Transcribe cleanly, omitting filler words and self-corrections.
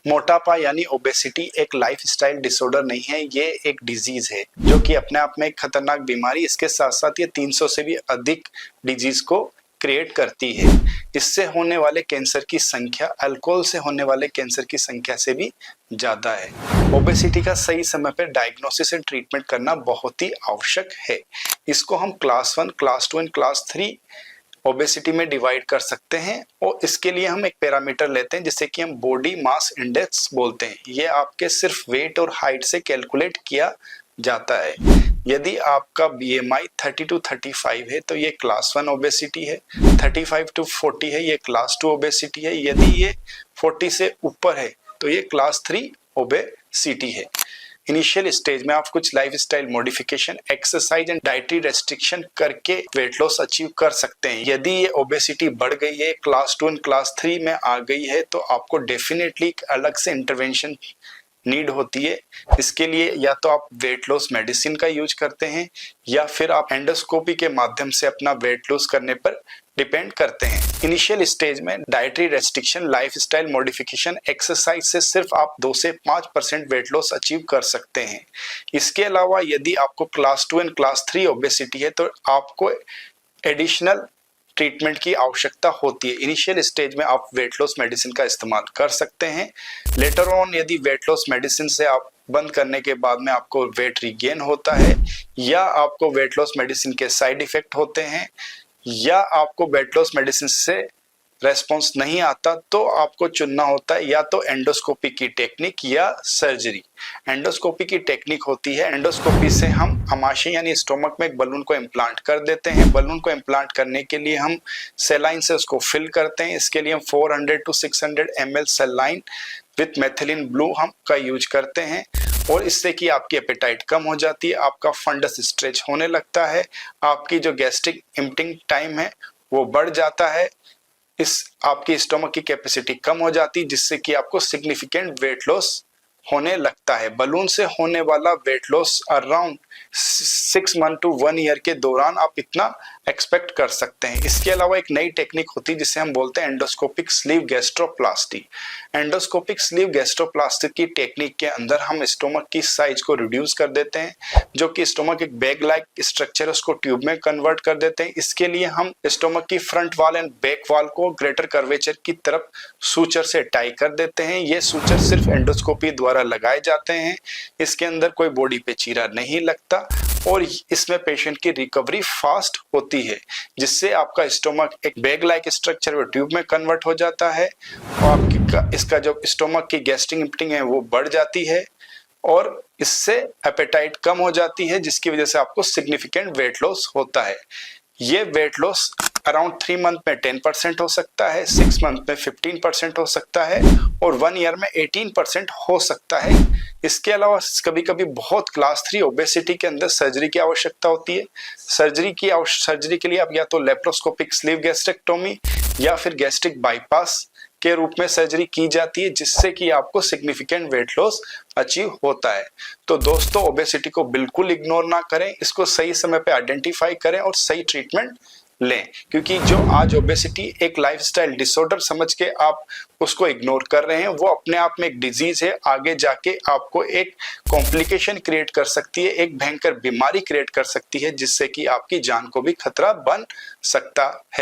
मोटापा यानी ओबेसिटी एक लाइफस्टाइल डिसऑर्डर नहीं है, ये एक डिजीज है जो कि अपने आप में एक खतरनाक बीमारी, इसके साथ साथ ये 300 से भी अधिक डिजीज को क्रिएट करती है। इससे होने वाले कैंसर की संख्या अल्कोहल से होने वाले कैंसर की संख्या से भी ज्यादा है। ओबेसिटी का सही समय पर डायग्नोसिस एंड ट्रीटमेंट करना बहुत ही आवश्यक है। इसको हम class 1, class 2 and class 3 obesity में डिवाइड कर सकते हैं और इसके लिए हम एक पैरामीटर लेते हैं जिसे कि हम बॉडी मास इंडेक्स बोलते हैं। ये आपके सिर्फ वेट और हाइट से कैलकुलेट किया जाता है। यदि आपका BMI 30 to 35 है तो ये क्लास 1 ओबेसिटी है, 35 to 40 है ये क्लास 2 ओबेसिटी है, यदि ये 40 से ऊपर है तो ये क्लास 3 ओबेसिटी है। इनिशियल स्टेज में आप कुछ lifestyle modification, exercise and dietary restriction करके वेट लॉस अचीव कर सकते हैं। यदि ये ओबेसिटी बढ़ गई है, क्लास 2 एंड क्लास 3 में आ गई है, तो आपको डेफिनेटली अलग से इंटरवेंशन नीड होती है। इसके लिए या तो आप वेट लॉस मेडिसिन का यूज करते हैं या फिर आप एंडोस्कोपी के माध्यम से अपना वेट लॉस करने पर डिपेंड करते हैं। इनिशियल स्टेज में dietary restriction, lifestyle modification, exercise से सिर्फ आप 2 से 5% वेट लॉस अचीव कर सकते हैं। इसके अलावा यदि आपको क्लास 2 एंड क्लास 3 ओबेसिटी है तो आपको एडिशनल ट्रीटमेंट की आवश्यकता होती है। इनिशियल स्टेज में आप वेट लॉस मेडिसिन का इस्तेमाल कर सकते हैं। लेटर ऑन यदि वेट लॉस मेडिसिन से आप बंद करने के बाद में आपको वेट रिगेन होता है या आपको वेट लॉस मेडिसिन के साइड इफेक्ट होते हैं या आपको वेट लॉस मेडिसिन से रेस्पॉन्स नहीं आता, तो आपको चुनना होता है या तो एंडोस्कोपी की टेक्निक या सर्जरी। एंडोस्कोपी की टेक्निक होती है, एंडोस्कोपी से हम आमाशय यानी स्टोमक में एक बलून को इम्प्लांट कर देते हैं। बलून को इम्प्लांट करने के लिए हम सेलाइन से उसको फिल करते हैं। इसके लिए हम 400 to 600 ml सेलाइन with methylene blue हम का यूज करते हैं और इससे कि आपकी एपेटाइट कम हो जाती है, आपका फंडस स्ट्रेच होने लगता है, आपकी जो गैस्ट्रिक एम्प्टिंग टाइम है वो बढ़ जाता है, इस आपकी स्टोमक की कैपेसिटी कम हो जाती है, जिससे कि आपको सिग्निफिकेंट वेट लॉस होने लगता है। बलून से होने वाला weight loss around 6 month to 1 year के दौरान आप इतना एक्सपेक्ट कर सकते हैं। इसके अलावा एक नई टेक्निक होती है जिसे हम बोलते हैं एंडोस्कोपिक स्लीव गैस्ट्रोप्लास्टी। एंडोस्कोपिक स्लीव गैस्ट्रोप्लास्टी की टेक्निक के अंदर हम स्टोमक की साइज को रिड्यूस कर देते हैं, जो कि स्टोमक एक बैग लाइक स्ट्रक्चर है उसको ट्यूब में कन्वर्ट कर देते हैं। इसके लिए हम स्टोमक की फ्रंट वाल एंड बैक वाल को ग्रेटर कर्वेचर की तरफ सूचर से टाई कर देते हैं। ये सूचर सिर्फ एंडोस्कोपी द्वारा लगाए जाते हैं। इसके अंदर कोई बॉडी पे चीरा नहीं लगता और इसमें पेशेंट की रिकवरी फास्ट होती है, जिससे आपका स्टोमक एक बैग लाइक स्ट्रक्चर में ट्यूब में कन्वर्ट हो जाता है और आपकी इसका जो स्टोमक की गैस्ट्रिक एम्प्टिंग है वो बढ़ जाती है और इससे एपेटाइट कम हो जाती है, जिसकी वजह से आपको सिग्निफिकेंट वेट लॉस होता है। ये वेट लॉस अराउंड 3 मंथ में 10% हो सकता है, 6 मंथ में 15% हो सकता है और 1 ईयर में 18% हो सकता है। इसके अलावा कभी कभी बहुत क्लास 3 ओबेसिटी के अंदर सर्जरी की आवश्यकता होती है। सर्जरी के लिए आप या तो लेप्रोस्कोपिक स्लीव गैस्ट्रेक्टोमी या फिर गैस्ट्रिक बाईपास के रूप में सर्जरी की जाती है, जिससे कि आपको सिग्निफिकेंट वेट लॉस अचीव होता है। तो दोस्तों, ओबेसिटी को बिल्कुल इग्नोर ना करें, इसको सही समय पे आइडेंटिफाई करें और सही ट्रीटमेंट लें, क्योंकि जो आज ओबेसिटी एक लाइफस्टाइल डिसऑर्डर समझ के आप उसको इग्नोर कर रहे हैं, वो अपने आप में एक डिजीज है। आगे जाके आपको एक कॉम्प्लिकेशन क्रिएट कर सकती है, एक भयंकर बीमारी क्रिएट कर सकती है, जिससे कि आपकी जान को भी खतरा बन सकता है।